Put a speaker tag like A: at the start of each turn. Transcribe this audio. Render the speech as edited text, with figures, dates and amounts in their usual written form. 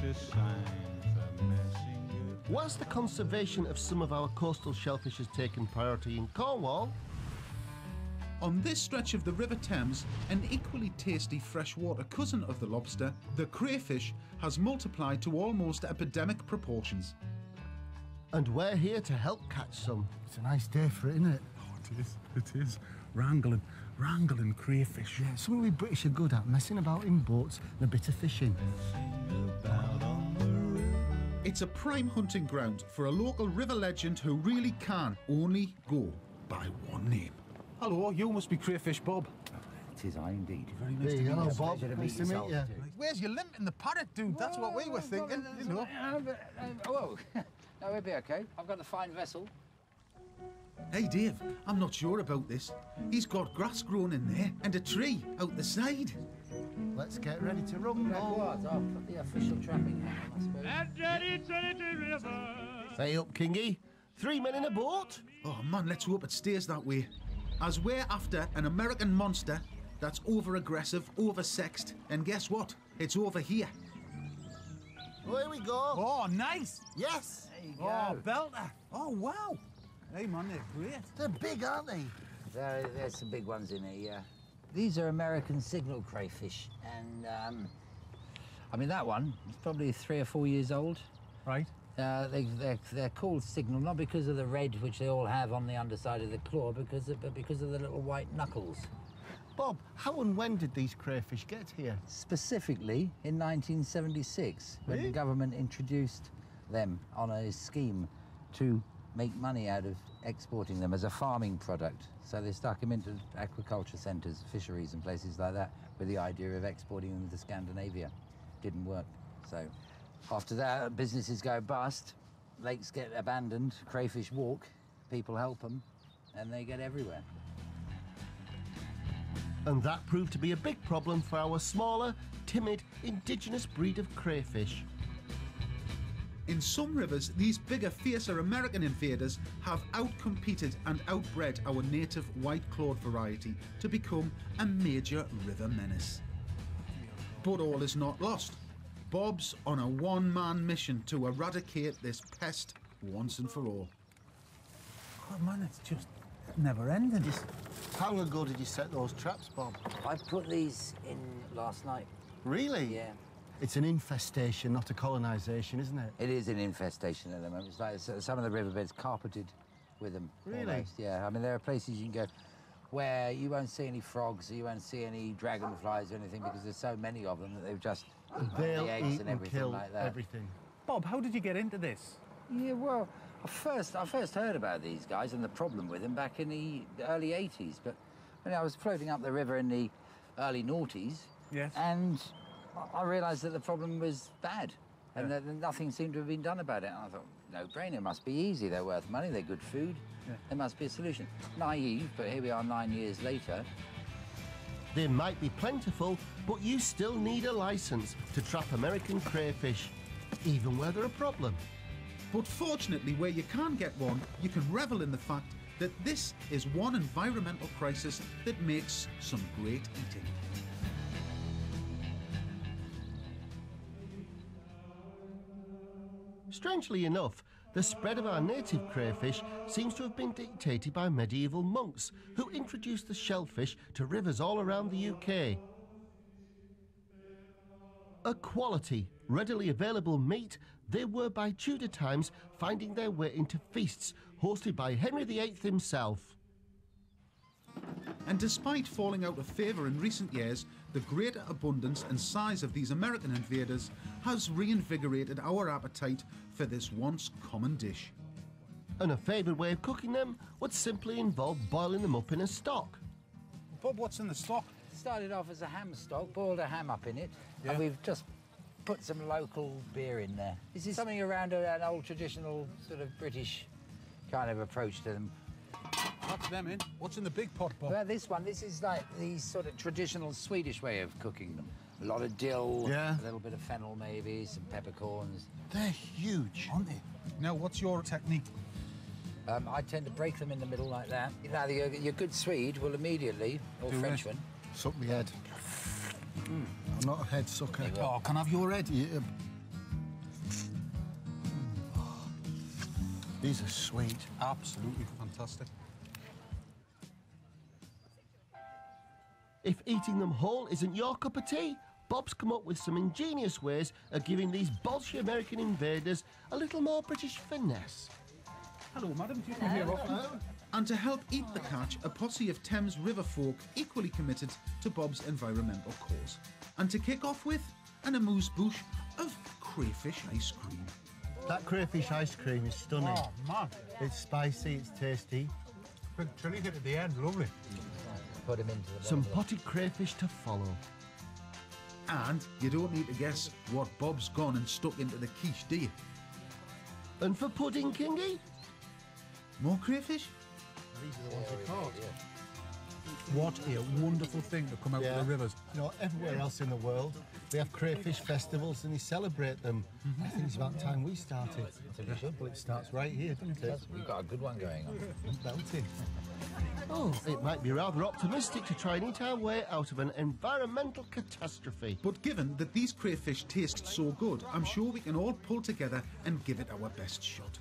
A: a sign for messing good.
B: Whilst the conservation of some of our coastal shellfish has taken priority in Cornwall,
C: on this stretch of the River Thames, an equally tasty freshwater cousin of the lobster, the crayfish has multiplied to almost epidemic proportions.
B: and we're here to help catch some.
D: It's a nice day for it, isn't it?
E: Oh, it is. Wrangling crayfish.
D: Yeah, something we British are good at, messing about in boats and a bit of fishing.
C: It's a prime hunting ground for a local river legend who really can only go by one name.
E: Hello, you must be Crayfish Bob.
F: It is I indeed.
E: Very nice to meet
D: Hello,
E: you.
D: Bob. Nice to meet you.
E: Where's your limp in the parrot, dude? That's what we were thinking, you know.
F: Oh, no, we'll be okay. I've got a fine vessel.
C: Hey Dave, I'm not sure about this. He's got grass growing in there and a tree out the side.
D: Let's get ready to rumble.
F: I'll put the official trapping hat on, I suppose.
A: At Daddy Trinity River.
B: Say up, Kingy. 3 men in a boat?
C: Oh man, let's hope it stays that way. As we're after an American monster that's over-aggressive, over-sexed, and guess what? It's over here.
B: Oh, here we go.
E: Oh, nice.
B: Yes.
F: There you go.
E: Oh, belter. Oh, wow. Hey, man, they're great.
D: They're big, aren't they?
F: There's some big ones in here, yeah. These are American signal crayfish, and I mean that one is probably 3 or 4 years old.
E: Right.
F: They're called signal not because of the red which they all have on the underside of the claw, but because of the little white knuckles.
D: Bob, how and when did these crayfish get here?
F: Specifically in 1976, when the government introduced them on a scheme to make money out of exporting them as a farming product. So they stuck them into aquaculture centres, fisheries and places like that with the idea of exporting them to Scandinavia. Didn't work. So after that, businesses go bust, lakes get abandoned, crayfish walk, people help them, and they get everywhere.
B: And that proved to be a big problem for our smaller, timid, indigenous breed of crayfish.
C: In some rivers, these bigger, fiercer American invaders have outcompeted and outbred our native white-clawed variety to become a major river menace. But all is not lost. Bob's on a one-man mission to eradicate this pest once and for all.
E: God, man, it's just never ending.
D: How long ago did you set those traps, Bob?
F: I put these in last night.
D: Really?
F: Yeah.
D: It's an infestation, not a colonisation, isn't it?
F: It is an infestation at the moment. It's like some of the riverbeds carpeted with them.
D: Really?
F: Almost. Yeah. I mean, there are places you can go where you won't see any frogs, you won't see any dragonflies or anything because there's so many of them that they've just eaten
D: They'll
F: the eggs
D: eat
F: and everything
D: kill
F: like that.
D: everything.
E: Bob, how did you get into this?
F: Yeah, well, I first heard about these guys and the problem with them back in the early 80s. But when I was floating up the river in the early noughties,
E: Yes.
F: and I realised that the problem was bad and that nothing seemed to have been done about it. And I thought, no brainer, must be easy. They're worth money, they're good food.
E: Yeah.
F: There must be a solution. Naive, but here we are 9 years later.
B: They might be plentiful, but you still need a licence to trap American crayfish, even where they're a problem.
C: But fortunately, where you can get one, you can revel in the fact that this is one environmental crisis that makes some great eating.
B: Strangely enough, the spread of our native crayfish seems to have been dictated by medieval monks who introduced the shellfish to rivers all around the UK. A quality, readily available meat, they were by Tudor times finding their way into feasts hosted by Henry VIII himself.
C: And despite falling out of favour in recent years, the greater abundance and size of these American invaders has reinvigorated our appetite for this once common dish.
B: And a favoured way of cooking them would simply involve boiling them up in a stock.
E: Bob, what's in the stock?
F: Started off as a ham stock, boiled a ham up in it, and we've just put some local beer in there. This is something around an old traditional sort of British kind of approach to them.
E: That's them in. What's in the big pot, Bob?
F: Well, this is like the sort of traditional Swedish way of cooking them. A lot of dill,
D: Yeah.
F: a little bit of fennel maybe, some peppercorns.
D: They're huge.
E: Aren't they? Now, what's your technique?
F: I tend to break them in the middle like that. Now, your good Swede will immediately, or
E: Do
F: Frenchman,
E: it.
D: Suck me head. I'm not a head sucker.
F: You will.
E: Oh, can I have your head?
D: Yeah. These are sweet.
E: Absolutely fantastic.
B: If eating them whole isn't your cup of tea, Bob's come up with some ingenious ways of giving these bolshy American invaders a little more British finesse.
C: Hello, madam. Do you come here often? And to help eat the catch, a posse of Thames River folk equally committed to Bob's environmental cause. And to kick off with, an amuse-bouche of crayfish ice cream.
D: That crayfish ice cream is stunning.
E: Oh, man.
D: It's spicy, it's tasty.
E: Big chili hit at the end, lovely.
F: Put him into the
B: Some
F: bottle.
B: potted crayfish to follow.
C: And you don't need to guess what Bob's gone and stuck into the quiche, do you?
B: And for pudding, Kingy?
C: More crayfish?
D: These are the ones we caught.
E: What a wonderful thing to come out of the rivers.
D: You know, everywhere else in the world, they have crayfish festivals and they celebrate them. I think it's about time we started.
F: I think we should.
D: Well, it starts right here, doesn't it?
F: We've got a good one going on.
D: Belting.
B: Oh, it might be rather optimistic to try and eat our way out of an environmental catastrophe.
C: But given that these crayfish taste so good, I'm sure we can all pull together and give it our best shot.